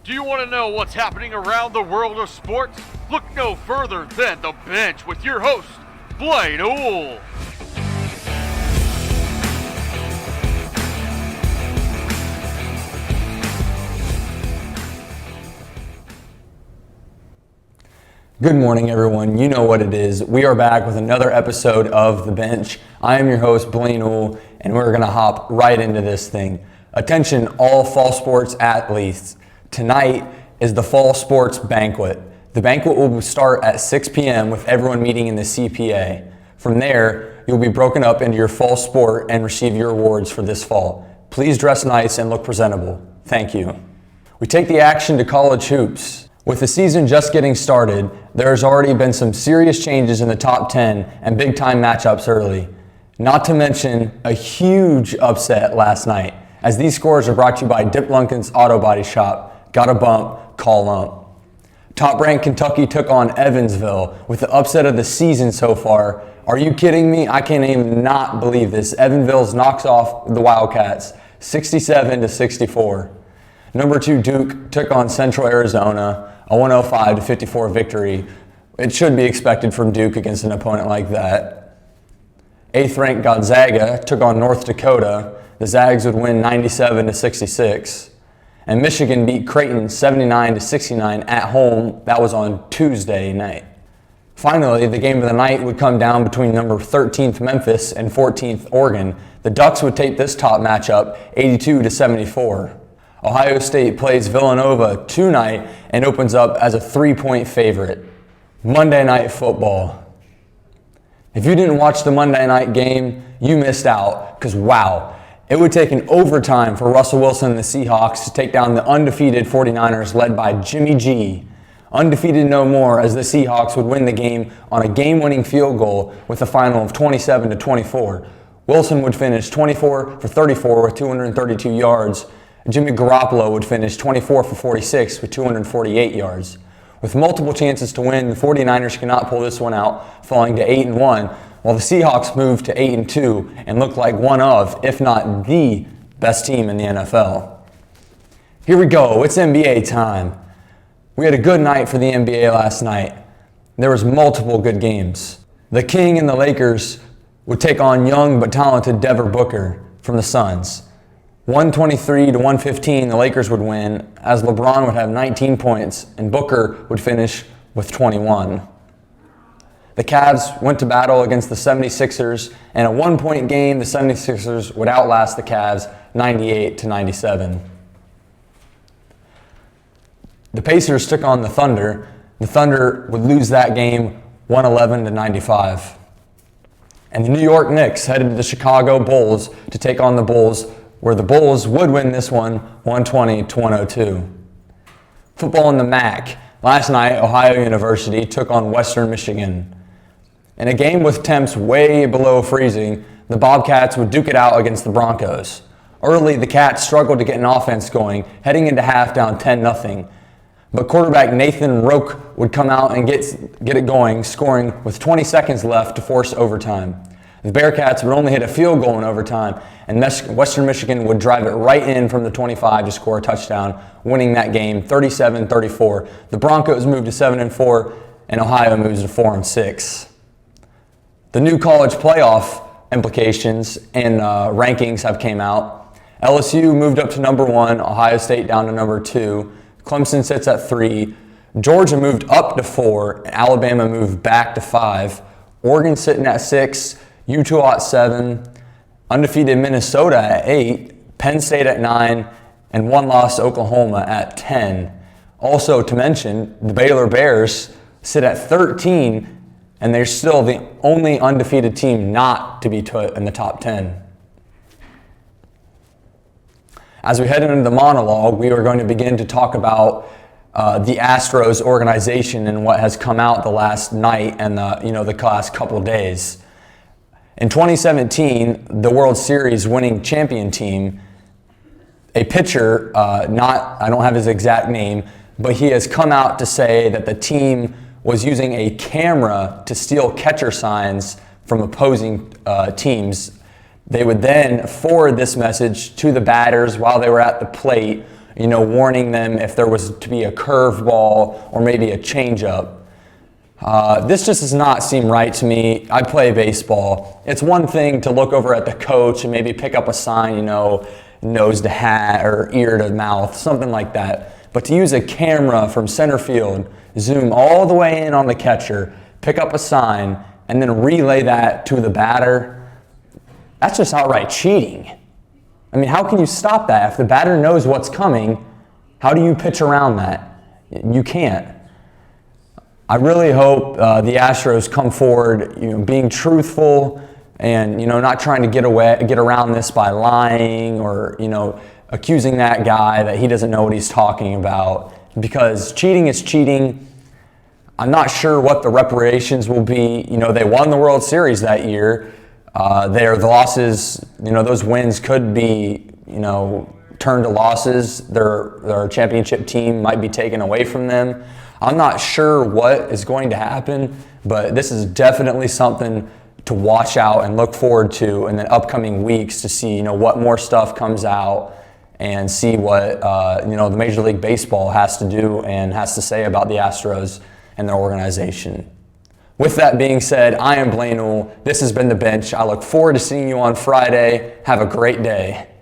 Do you want to know what's happening around the world of sports? Look no further than The Bench with your host, Blaine Owl. Good morning, everyone. You know what it is. We are back with another episode of The Bench. I am your host, Blaine Owl, and we're going to hop right into this thing. Attention, all fall sports athletes. Tonight is the Fall Sports Banquet. The banquet will start at 6 p.m. with everyone meeting in the CPA. From there, you'll be broken up into your fall sport and receive your awards for this fall. Please dress nice and look presentable. Thank you. We take the action to college hoops. With the season just getting started, there has already been some serious changes in the top 10 and big-time matchups early. Not to mention a huge upset last night, as these scores are brought to you by Dip Lunkins Auto Body Shop. Got a bump, call lump. Top-ranked Kentucky took on Evansville with the upset of the season so far. Are you kidding me? I can't even not believe this. Evansville knocks off the Wildcats 67-64. Number 2 Duke took on Central Arizona, a 105-54 victory. It should be expected from Duke against an opponent like that. 8th-ranked Gonzaga took on North Dakota. The Zags would win 97-66. And Michigan beat Creighton 79-69 at home. That was on Tuesday night. Finally, the game of the night would come down between number 13th Memphis and 14th Oregon. The Ducks would take this top matchup 82-74. Ohio State plays Villanova tonight and opens up as a 3-point favorite. Monday Night Football. If you didn't watch the Monday night game, you missed out, because wow. It would take an overtime for Russell Wilson and the Seahawks to take down the undefeated 49ers led by Jimmy G. Undefeated no more, as the Seahawks would win the game on a game-winning field goal with a final of 27-24. Wilson would finish 24 for 34 with 232 yards. Jimmy Garoppolo would finish 24 for 46 with 248 yards. With multiple chances to win, the 49ers cannot pull this one out, falling to 8-1. While the Seahawks moved to 8-2 and looked like one of, if not the, best team in the NFL. Here we go, it's NBA time. We had a good night for the NBA last night. There was multiple good games. The King and the Lakers would take on young but talented Devin Booker from the Suns. 123-115, the Lakers would win, as LeBron would have 19 points and Booker would finish with 21. The Cavs went to battle against the 76ers, and a one-point game, the 76ers would outlast the Cavs 98-97. The Pacers took on the Thunder. The Thunder would lose that game 111-95. And the New York Knicks headed to the Chicago Bulls to take on the Bulls, where the Bulls would win this one 120-102. Football in the MAC. Last night, Ohio University took on Western Michigan. In a game with temps way below freezing, the Bobcats would duke it out against the Broncos. Early, the Cats struggled to get an offense going, heading into half down 10-0. But quarterback Nathan Roque would come out and get it going, scoring with 20 seconds left to force overtime. The Bearcats would only hit a field goal in overtime, and Western Michigan would drive it right in from the 25 to score a touchdown, winning that game 37-34. The Broncos moved to 7-4, and Ohio moves to 4-6. The new college playoff implications and rankings have came out. LSU moved up to number 1, Ohio State down to number 2. Clemson sits at 3. Georgia moved up to 4, and Alabama moved back to 5. Oregon sitting at 6, Utah at 7, undefeated Minnesota at 8, Penn State at 9, and one-loss Oklahoma at 10. Also to mention, the Baylor Bears sit at 13, and they're still the only undefeated team not to be put in the top 10. As we head into the monologue, we are going to begin to talk about the Astros organization and what has come out the last night and the last couple of days. In 2017, the World Series winning champion team, a pitcher, I don't have his exact name, but he has come out to say that the team was using a camera to steal catcher signs from opposing teams. They would then forward this message to the batters while they were at the plate warning them if there was to be a curveball or maybe a changeup. This just does not seem right to me. I play baseball. It's one thing to look over at the coach and maybe pick up a sign, nose to hat or ear to mouth, something like that. But to use a camera from center field, zoom all the way in on the catcher, pick up a sign, and then relay that to the batter, that's just outright cheating. I mean, how can you stop that? If the batter knows what's coming, how do you pitch around that? You can't. I really hope the Astros come forward, being truthful and, not trying to get around this by lying or, accusing that guy that he doesn't know what he's talking about, because cheating is cheating. I'm not sure what the reparations will be. They won the World Series that year. Their losses, those wins could be, turned to losses. Their championship team might be taken away from them. I'm not sure what is going to happen, but this is definitely something to watch out and look forward to in the upcoming weeks to see, what more stuff comes out and see what, the Major League Baseball has to do and has to say about the Astros and their organization. With that being said, I am Blaine Uhl. This has been The Bench. I look forward to seeing you on Friday. Have a great day.